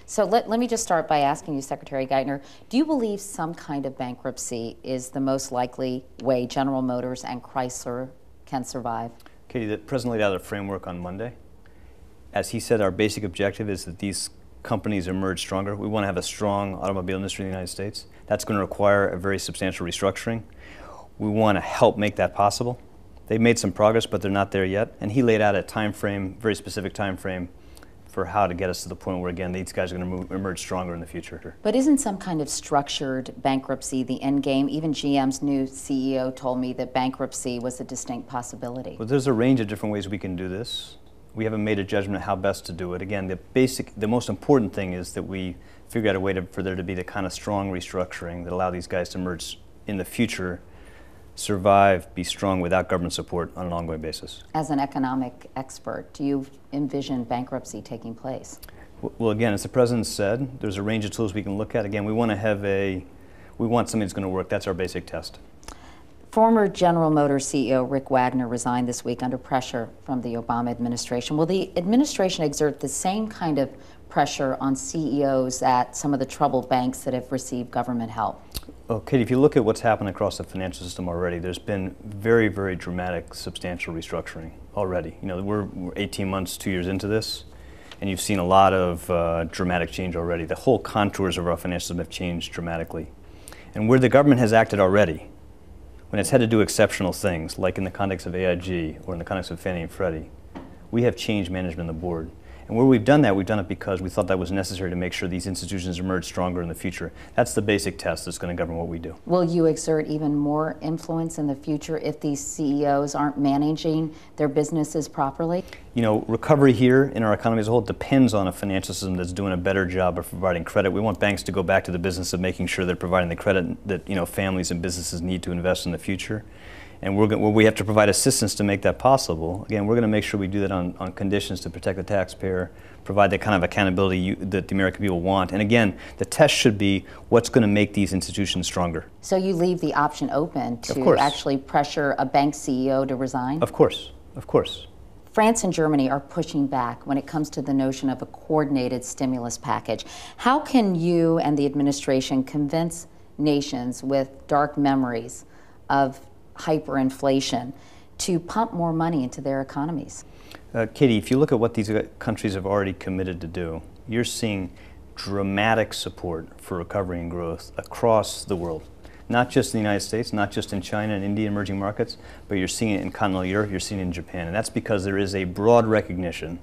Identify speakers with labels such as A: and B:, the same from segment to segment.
A: So let me just start by asking you, Secretary Geithner, do you believe some kind of bankruptcy is the most likely way General Motors and Chrysler can survive?
B: Katie, the President laid out a framework on Monday. As he said, our basic objective is that these companies emerge stronger. We want to have a strong automobile industry in the United States. That's going to require a very substantial restructuring. We want to help make that possible. They've made some progress, but they're not there yet. And he laid out a time frame, very specific time frame, for how to get us to the point where, again, these guys are going to emerge stronger in the future.
A: But isn't some kind of structured bankruptcy the end game? Even GM's new CEO told me that bankruptcy was a distinct possibility.
B: Well, there's a range of different ways we can do this. We haven't made a judgment how best to do it. Again, the most important thing is that we figure out a way for there to be the kind of strong restructuring that allow these guys to emerge in the future, survive, be strong without government support on an ongoing basis.
A: As an economic expert, do you envision bankruptcy taking place?
B: Well, again, as the President said, there's a range of tools we can look at. Again, we want something that's going to work. That's our basic test.
A: Former General Motors CEO Rick Wagner resigned this week under pressure from the Obama administration. Will the administration exert the same kind of pressure on CEOs at some of the troubled banks that have received government help?
B: Well, Katie, if you look at what's happened across the financial system already, there's been very, very dramatic, substantial restructuring already. You know, we're 18 months, 2 years into this, and you've seen a lot of dramatic change already. The whole contours of our financial system have changed dramatically. And where the government has acted already, when it's had to do exceptional things, like in the context of AIG or in the context of Fannie and Freddie, we have changed management on the board. And where we've done it because we thought that was necessary to make sure these institutions emerge stronger in the future. That's the basic test that's going to govern what we do.
A: Will you exert even more influence in the future if these CEOs aren't managing their businesses properly?
B: You know, recovery here in our economy as a whole depends on a financial system that's doing a better job of providing credit. We want banks to go back to the business of making sure they're providing the credit that, you know, families and businesses need to invest in the future. And we have to provide assistance to make that possible. Again, we're going to make sure we do that on conditions to protect the taxpayer, provide the kind of accountability that the American people want. And again, the test should be what's going to make these institutions stronger.
A: So you leave the option open to actually pressure a bank CEO to resign?
B: Of course, of course.
A: France and Germany are pushing back when it comes to the notion of a coordinated stimulus package. How can you and the administration convince nations with dark memories of hyperinflation to pump more money into their economies?
B: Katie, if you look at what these countries have already committed to do, you're seeing dramatic support for recovery and growth across the world. Not just in the United States, not just in China and India, emerging markets, but you're seeing it in continental Europe, you're seeing it in Japan. And that's because there is a broad recognition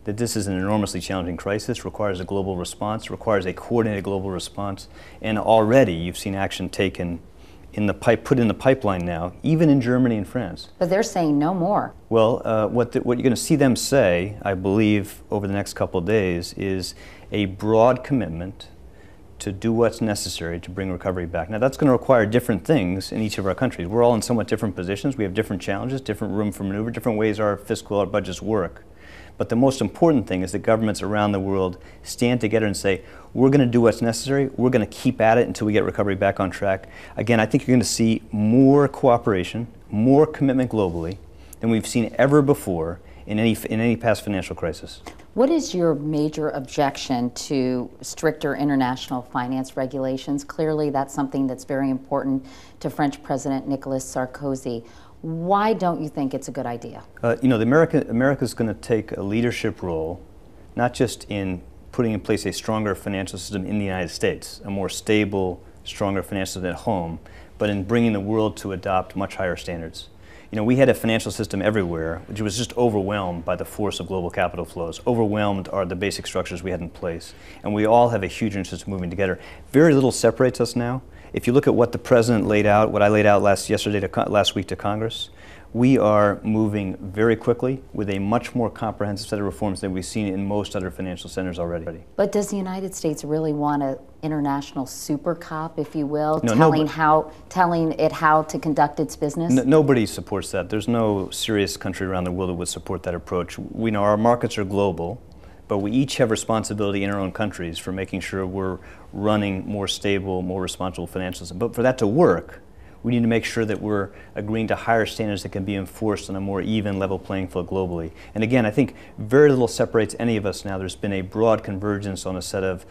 B: that this is an enormously challenging crisis, requires a global response, requires a coordinated global response. And already you've seen action taken put in the pipeline now, even in Germany and France.
A: But they're saying no more.
B: Well, what you're going to see them say, I believe, over the next couple of days, is a broad commitment to do what's necessary to bring recovery back. Now, that's going to require different things in each of our countries. We're all in somewhat different positions. We have different challenges, different room for maneuver, different ways our budgets work. But the most important thing is that governments around the world stand together and say, we're going to do what's necessary, we're going to keep at it until we get recovery back on track. Again, I think you're going to see more cooperation, more commitment globally than we've seen ever before in any past financial crisis.
A: What is your major objection to stricter international finance regulations? Clearly, that's something that's very important to French President Nicolas Sarkozy. Why don't you think it's a good idea?
B: You know, America's going to take a leadership role, not just in putting in place a stronger financial system in the United States, a more stable, stronger financial system at home, but in bringing the world to adopt much higher standards. You know, we had a financial system everywhere which was just overwhelmed by the force of global capital flows. Overwhelmed are the basic structures we had in place. And we all have a huge interest in moving together. Very little separates us now. If you look at what the President laid out, what I laid out last week to Congress, we are moving very quickly with a much more comprehensive set of reforms than we've seen in most other financial centers already.
A: But does the United States really want an international super cop, if you will,
B: no,
A: telling it how to conduct its business?
B: Nobody supports that. There's no serious country around the world that would support that approach. We know our markets are global, but we each have responsibility in our own countries for making sure we're running more stable, more responsible financial system. But for that to work, We need to make sure that we're agreeing to higher standards that can be enforced on a more even, level playing field globally. And again, I think very little separates any of us now. There's been a broad convergence on a set of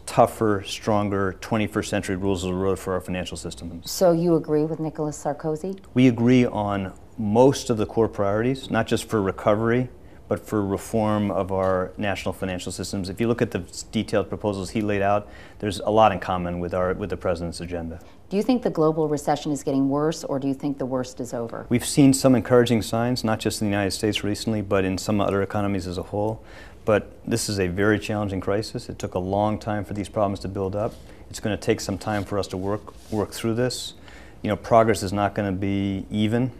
B: tougher, stronger 21st century rules of the road for our financial system.
A: So you agree with Nicolas Sarkozy?
B: We agree on most of the core priorities, not just for recovery, but for reform of our national financial systems. If you look at the detailed proposals he laid out, there's a lot in common with the president's agenda.
A: Do you think the global recession is getting worse, or do you think the worst is over?
B: We've seen some encouraging signs, not just in the United States recently, but in some other economies as a whole. But this is a very challenging crisis. It took a long time for these problems to build up. It's going to take some time for us to work through this. You know, progress is not going to be even.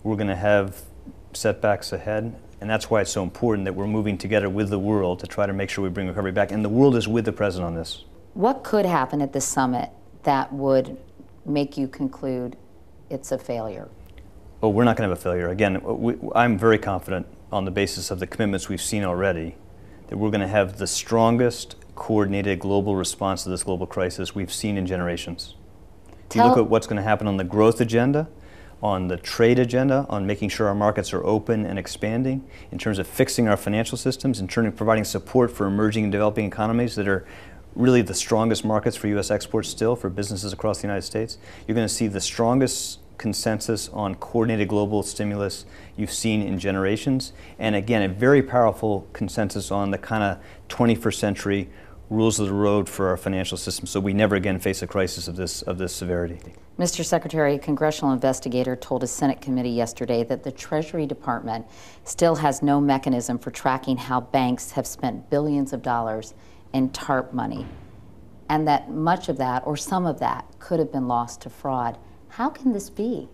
B: We're going to have setbacks ahead. And that's why it's so important that we're moving together with the world to try to make sure we bring recovery back. And the world is with the president on this.
A: What could happen at this summit that would make you conclude it's a failure?
B: Well, we're not going to have a failure. Again, I'm very confident on the basis of the commitments we've seen already that we're going to have the strongest coordinated global response to this global crisis we've seen in generations. If you look at what's going to happen on the growth agenda, on the trade agenda, on making sure our markets are open and expanding, in terms of fixing our financial systems, in terms of providing support for emerging and developing economies that are really the strongest markets for U.S. exports still for businesses across the United States. You're going to see the strongest consensus on coordinated global stimulus you've seen in generations. And again, a very powerful consensus on the kind of 21st century rules of the road for our financial system so we never again face a crisis of this severity.
A: Mr. Secretary, a congressional investigator told a Senate committee yesterday that the Treasury Department still has no mechanism for tracking how banks have spent billions of dollars in TARP money, and that much of that, or some of that, could have been lost to fraud. How can this be?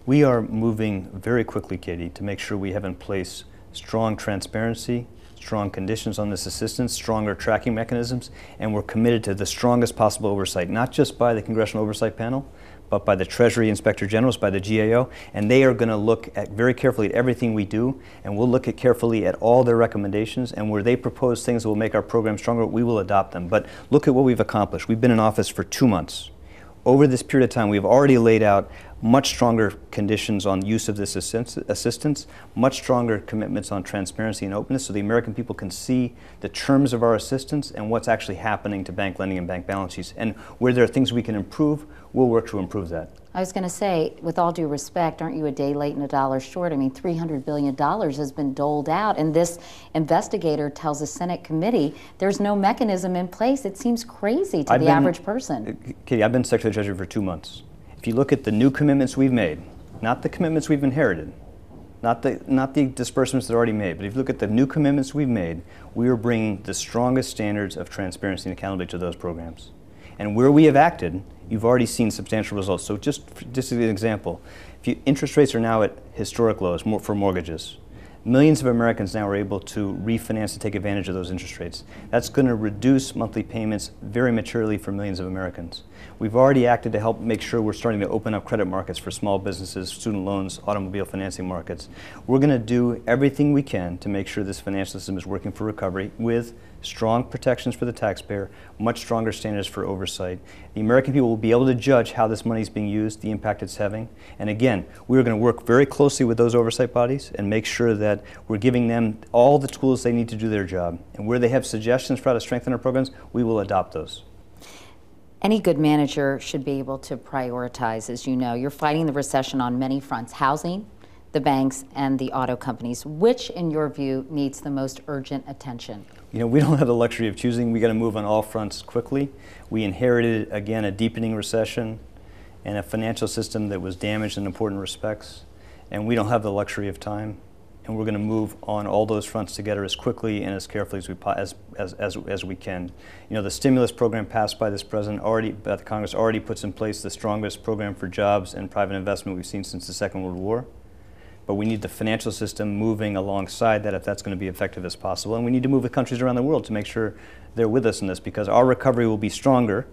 B: We are moving very quickly, Katie, to make sure we have in place strong transparency, strong conditions on this assistance, stronger tracking mechanisms, and we're committed to the strongest possible oversight, not just by the Congressional Oversight Panel, but by the Treasury Inspector Generals, by the GAO, and they are going to look very carefully at everything we do, and we'll look carefully at all their recommendations, and where they propose things that will make our program stronger, we will adopt them. But look at what we've accomplished. We've been in office for 2 months. Over this period of time, we've already laid out much stronger conditions on use of this assistance, much stronger commitments on transparency and openness so the American people can see the terms of our assistance and what's actually happening to bank lending and bank balance sheets. And where there are things we can improve, we'll work to improve that.
A: I was going to say, with all due respect, aren't you a day late and a dollar short? I mean, $300 billion has been doled out, and this investigator tells a Senate committee there's no mechanism in place. It seems crazy to the average person.
B: Katie, I've been Secretary of the Treasury for 2 months. If you look at the new commitments we've made, not the commitments we've inherited, not the disbursements that are already made, but if you look at the new commitments we've made, we are bringing the strongest standards of transparency and accountability to those programs. And where we have acted, you've already seen substantial results. So just as an example, interest rates are now at historic lows for mortgages. Millions of Americans now are able to refinance and take advantage of those interest rates. That's going to reduce monthly payments very materially for millions of Americans. We've already acted to help make sure we're starting to open up credit markets for small businesses, student loans, automobile financing markets. We're going to do everything we can to make sure this financial system is working for recovery with strong protections for the taxpayer, much stronger standards for oversight. The American people will be able to judge how this money is being used, the impact it's having. And again, we're going to work very closely with those oversight bodies and make sure that we're giving them all the tools they need to do their job. And where they have suggestions for how to strengthen our programs, we will adopt those.
A: Any good manager should be able to prioritize, as you know. You're fighting the recession on many fronts: housing, the banks, and the auto companies. Which, in your view, needs the most urgent attention? You know,
B: we don't have the luxury of choosing. We got to move on all fronts quickly. We inherited, again, a deepening recession and a financial system that was damaged in important respects. And we don't have the luxury of time. And we're going to move on all those fronts together as quickly and as carefully as we can. You know, the stimulus program passed by this president by the Congress already puts in place the strongest program for jobs and private investment we've seen since the Second World War. But we need the financial system moving alongside that if that's going to be effective as possible. And we need to move with countries around the world to make sure they're with us in this, because our recovery will be stronger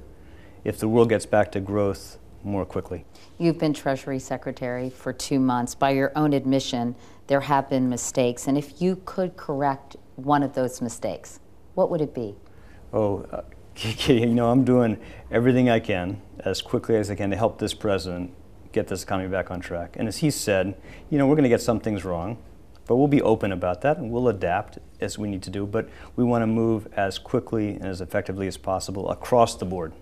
B: if the world gets back to growth more quickly.
A: You've been Treasury Secretary for 2 months. By your own admission, there have been mistakes. And if you could correct one of those mistakes, what would it be?
B: You know, I'm doing everything I can as quickly as I can to help this president get this economy back on track. And as he said, we're going to get some things wrong, but we'll be open about that and we'll adapt as we need to do. But we want to move as quickly and as effectively as possible across the board,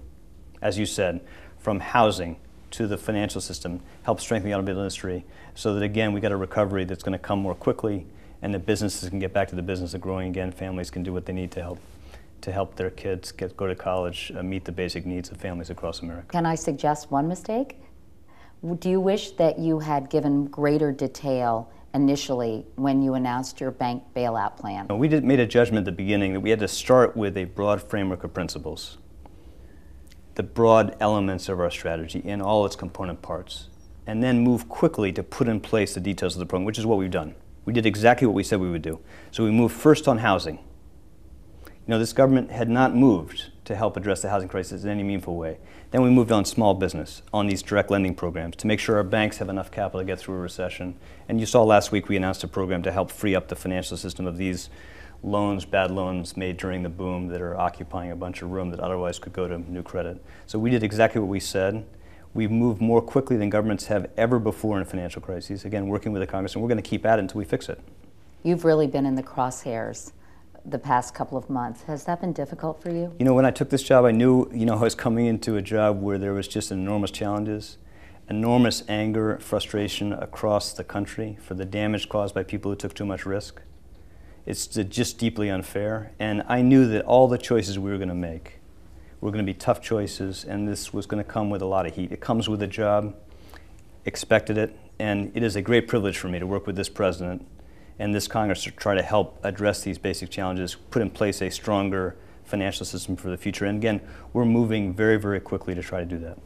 B: as you said, from housing to the financial system, help strengthen the automobile industry so that, again, we got a recovery that's going to come more quickly and the businesses can get back to the business of growing again. Families can do what they need to help their kids go to college, meet the basic needs of families across America.
A: Can I suggest one mistake? Do you wish that you had given greater detail initially when you announced your bank bailout plan?
B: We made a judgment at the beginning that we had to start with a broad framework of principles, the broad elements of our strategy in all its component parts, and then move quickly to put in place the details of the program, which is what we've done. We did exactly what we said we would do. So we moved first on housing. This government had not moved to help address the housing crisis in any meaningful way. Then we moved on small business, on these direct lending programs to make sure our banks have enough capital to get through a recession. And you saw last week we announced a program to help free up the financial system of these loans, bad loans made during the boom that are occupying a bunch of room that otherwise could go to new credit. So we did exactly what we said. We've moved more quickly than governments have ever before in financial crises, again, working with the Congress, and we're going to keep at it until we fix it.
A: You've really been in the crosshairs the past couple of months. Has that been difficult for you?
B: When I took this job, I knew, I was coming into a job where there was just enormous challenges, enormous anger, frustration across the country for the damage caused by people who took too much risk. It's just deeply unfair, and I knew that all the choices we were going to make were going to be tough choices, and this was going to come with a lot of heat. It comes with a job, expected it, and it is a great privilege for me to work with this president and this Congress to try to help address these basic challenges, put in place a stronger financial system for the future. And again, we're moving very, very quickly to try to do that.